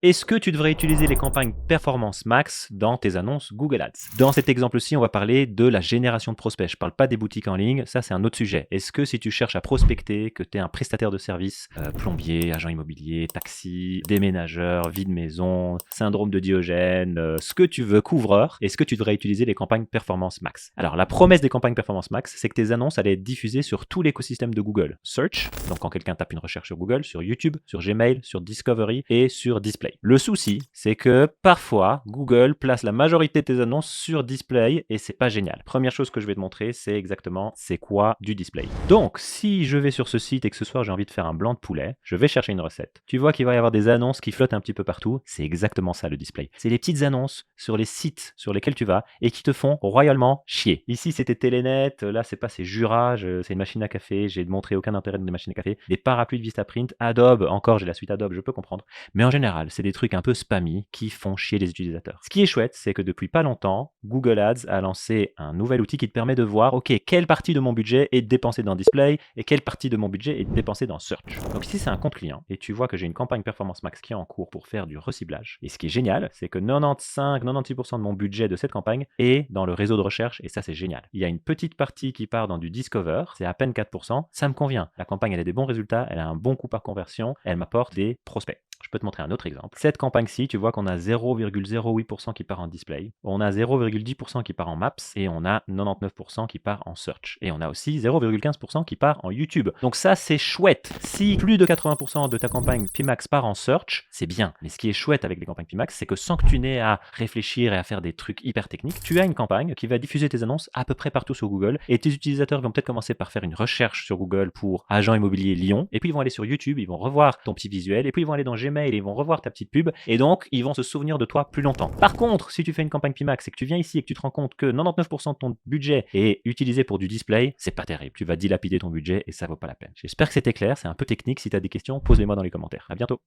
Est-ce que tu devrais utiliser les campagnes Performance Max dans tes annonces Google Ads? Dans cet exemple-ci, on va parler de la génération de prospects. Je ne parle pas des boutiques en ligne, ça c'est un autre sujet. Est-ce que si tu cherches à prospecter, que tu es un prestataire de services, plombier, agent immobilier, taxi, déménageur, vie de maison, syndrome de Diogène, ce que tu veux, couvreur, est-ce que tu devrais utiliser les campagnes Performance Max? Alors la promesse des campagnes Performance Max, c'est que tes annonces allaient être diffusées sur tout l'écosystème de Google. Search, donc quand quelqu'un tape une recherche sur Google, sur YouTube, sur Gmail, sur Discovery et sur Display. Le souci, c'est que parfois, Google place la majorité de tes annonces sur display et c'est pas génial. Première chose que je vais te montrer, c'est exactement c'est quoi du display. Donc, si je vais sur ce site et que ce soir j'ai envie de faire un blanc de poulet, je vais chercher une recette. Tu vois qu'il va y avoir des annonces qui flottent un petit peu partout. C'est exactement ça le display. C'est les petites annonces sur les sites sur lesquels tu vas et qui te font royalement chier. Ici, c'était Telenet. Là, c'est pas, c'est Jura. C'est une machine à café. J'ai montré aucun intérêt dans des machines à café. Des parapluies de Vistaprint. Adobe, encore, j'ai la suite Adobe, je peux comprendre. Mais en général, c'est des trucs un peu spammy qui font chier les utilisateurs. Ce qui est chouette, c'est que depuis pas longtemps, Google Ads a lancé un nouvel outil qui te permet de voir, ok, quelle partie de mon budget est dépensée dans Display et quelle partie de mon budget est dépensée dans Search. Donc ici, c'est un compte client et tu vois que j'ai une campagne Performance Max qui est en cours pour faire du reciblage. Et ce qui est génial, c'est que 95-96% de mon budget de cette campagne est dans le réseau de recherche et ça, c'est génial. Il y a une petite partie qui part dans du Discover, c'est à peine 4%. Ça me convient. La campagne, elle a des bons résultats, elle a un bon coût par conversion, elle m'apporte des prospects. Je peux te montrer un autre exemple. Cette campagne-ci, tu vois qu'on a 0,08% qui part en display, on a 0,10% qui part en maps et on a 99% qui part en search. Et on a aussi 0,15% qui part en YouTube. Donc ça, c'est chouette. Si plus de 80% de ta campagne PMax part en search, c'est bien. Mais ce qui est chouette avec les campagnes PMax, c'est que sans que tu n'aies à réfléchir et à faire des trucs hyper techniques, tu as une campagne qui va diffuser tes annonces à peu près partout sur Google et tes utilisateurs vont peut-être commencer par faire une recherche sur Google pour agent immobilier Lyon et puis ils vont aller sur YouTube, ils vont revoir ton petit visuel et puis ils vont aller dans Gmail et ils vont revoir ta petite pub et donc ils vont se souvenir de toi plus longtemps. Par contre, si tu fais une campagne PMax et que tu viens ici et que tu te rends compte que 99% de ton budget est utilisé pour du display, c'est pas terrible. Tu vas dilapider ton budget et ça vaut pas la peine. J'espère que c'était clair, c'est un peu technique. Si tu as des questions, pose-les-moi dans les commentaires. À bientôt.